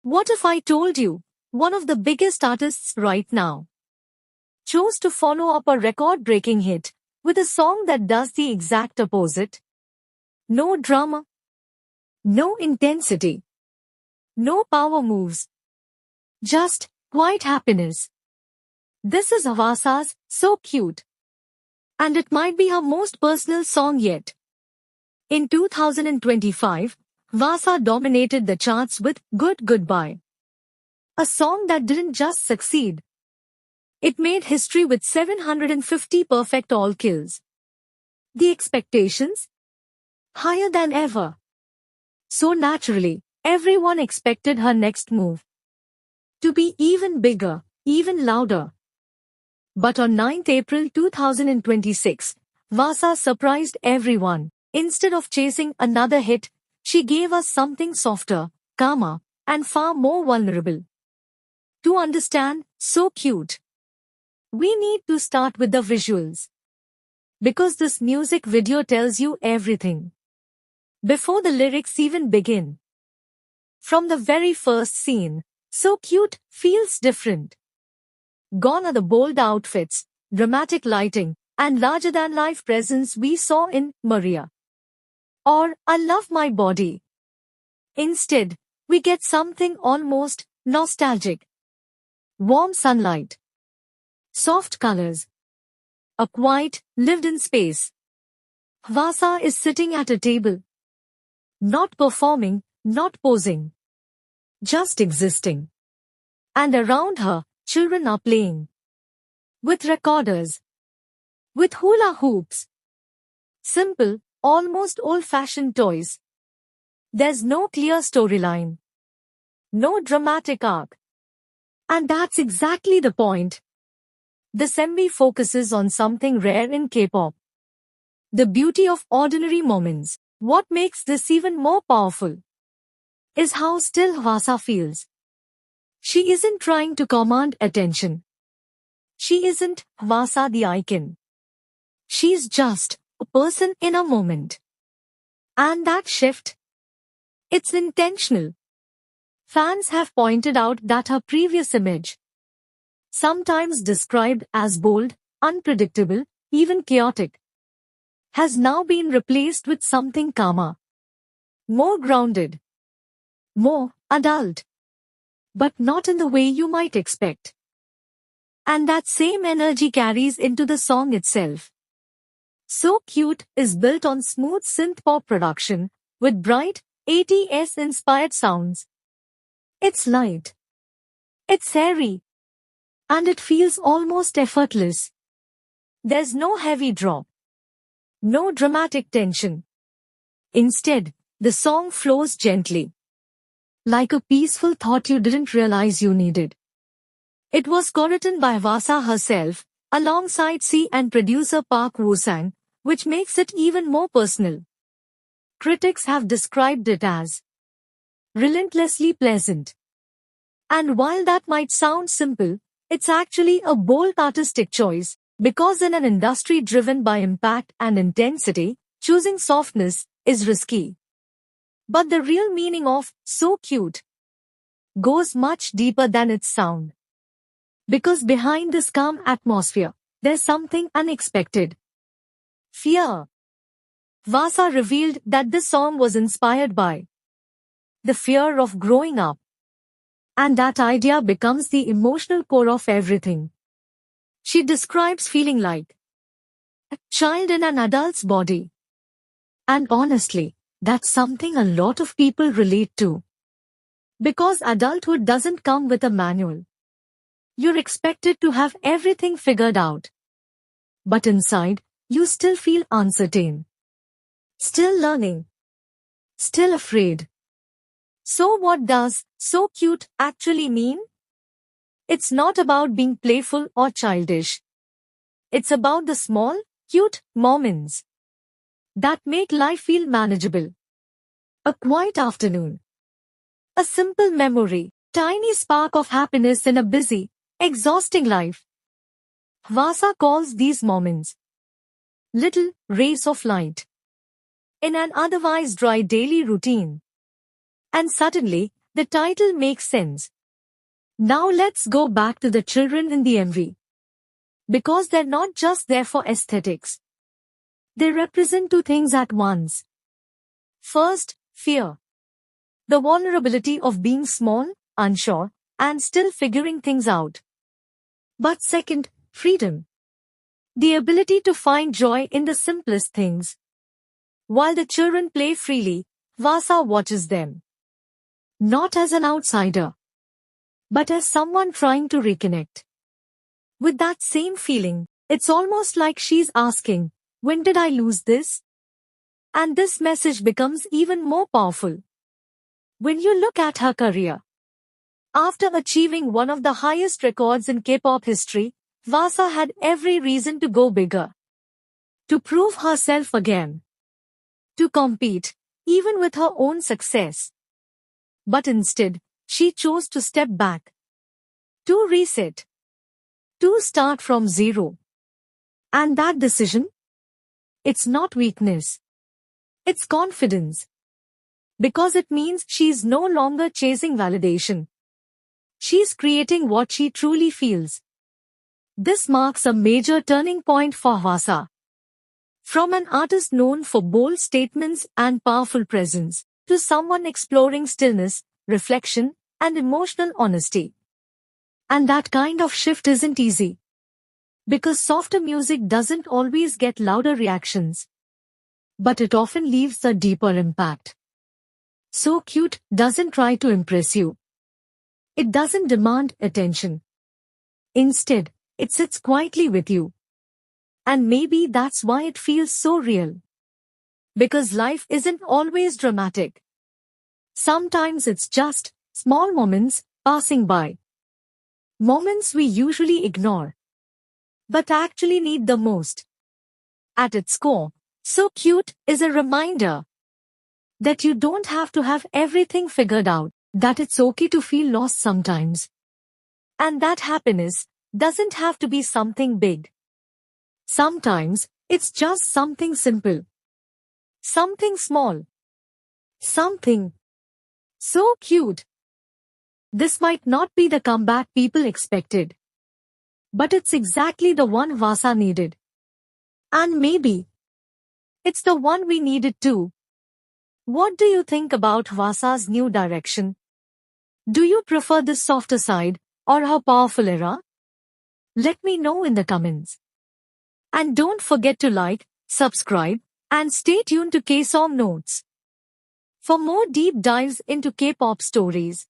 What if I told you, one of the biggest artists right now chose to follow up a record-breaking hit with a song that does the exact opposite? No drama, no intensity, no power moves, just quiet happiness. This is Hwasa's So Cute. And it might be her most personal song yet. In 2025, Hwasa dominated the charts with Good Goodbye. A song that didn't just succeed. It made history with 750 perfect all kills. The expectations? Higher than ever. So naturally, everyone expected her next move to be even bigger, even louder. But on 9th April 2026, Hwasa surprised everyone. Instead of chasing another hit, she gave us something softer, calmer, and far more vulnerable. To understand So Cute, we need to start with the visuals. Because this music video tells you everything. Before the lyrics even begin. From the very first scene, So Cute feels different. Gone are the bold outfits, dramatic lighting, and larger-than-life presence we saw in Maria or I Love My Body. Instead, we get something almost nostalgic. Warm sunlight, soft colors, a quiet, lived-in space. Hwasa is sitting at a table. Not performing, not posing. Just existing. And around her, children are playing. With recorders. With hula hoops. Simple, almost old-fashioned toys. There's no clear storyline. No dramatic arc. And that's exactly the point. This MV focuses on something rare in K-pop. The beauty of ordinary moments. What makes this even more powerful is how still Hwasa feels. She isn't trying to command attention. She isn't Hwasa the icon. She's just a person in a moment. And that shift, it's intentional. Fans have pointed out that her previous image, sometimes described as bold, unpredictable, even chaotic, has now been replaced with something calmer, more grounded, more adult. But not in the way you might expect. And that same energy carries into the song itself. So Cute is built on smooth synth-pop production, with bright, 80s-inspired sounds. It's light. It's airy. And it feels almost effortless. There's no heavy drop. No dramatic tension. Instead, the song flows gently. Like a peaceful thought you didn't realize you needed. It was co-written by Hwasa herself, alongside C and producer Park Woo-sang, which makes it even more personal. Critics have described it as relentlessly pleasant. And while that might sound simple, it's actually a bold artistic choice, because in an industry driven by impact and intensity, choosing softness is risky. But the real meaning of So Cute goes much deeper than its sound. Because behind this calm atmosphere, there's something unexpected. Fear. Hwasa revealed that this song was inspired by the fear of growing up. And that idea becomes the emotional core of everything. She describes feeling like a child in an adult's body. And honestly, that's something a lot of people relate to. Because adulthood doesn't come with a manual. You're expected to have everything figured out. But inside, you still feel uncertain. Still learning. Still afraid. So what does So Cute actually mean? It's not about being playful or childish. It's about the small, cute moments that make life feel manageable. A quiet afternoon. A simple memory. Tiny spark of happiness in a busy, exhausting life. Hwasa calls these moments little rays of light in an otherwise dry daily routine. And suddenly, The title makes sense. Now let's go back to the children in the MV. Because they're not just there for aesthetics. They represent two things at once. First, fear. The vulnerability of being small, unsure, and still figuring things out. But second, freedom. The ability to find joy in the simplest things. While the children play freely, Hwasa watches them. Not as an outsider, but as someone trying to reconnect. With that same feeling, it's almost like she's asking, when did I lose this? And this message becomes even more powerful when you look at her career. After achieving one of the highest records in K-pop history, Hwasa had every reason to go bigger. To prove herself again. To compete, even with her own success. But instead, she chose to step back. To reset. To start from zero. And that decision? It's not weakness. It's confidence. Because it means she's no longer chasing validation. She's creating what she truly feels. This marks a major turning point for Hwasa. From an artist known for bold statements and powerful presence, to someone exploring stillness, reflection, and emotional honesty. And that kind of shift isn't easy. Because softer music doesn't always get louder reactions. But it often leaves a deeper impact. So Cute doesn't try to impress you. It doesn't demand attention. Instead, it sits quietly with you. And maybe that's why it feels so real. Because life isn't always dramatic. Sometimes it's just small moments passing by. Moments we usually ignore. But actually need the most. At its core, So Cute is a reminder that you don't have to have everything figured out, that it's okay to feel lost sometimes. And that happiness doesn't have to be something big. Sometimes, it's just something simple. Something small. Something so cute. This might not be the comeback people expected. But it's exactly the one Hwasa needed. And maybe it's the one we needed too. What do you think about Hwasa's new direction? Do you prefer this softer side or her powerful era? Let me know in the comments. And don't forget to like, subscribe, and stay tuned to K-Song Notes for more deep dives into K-pop stories.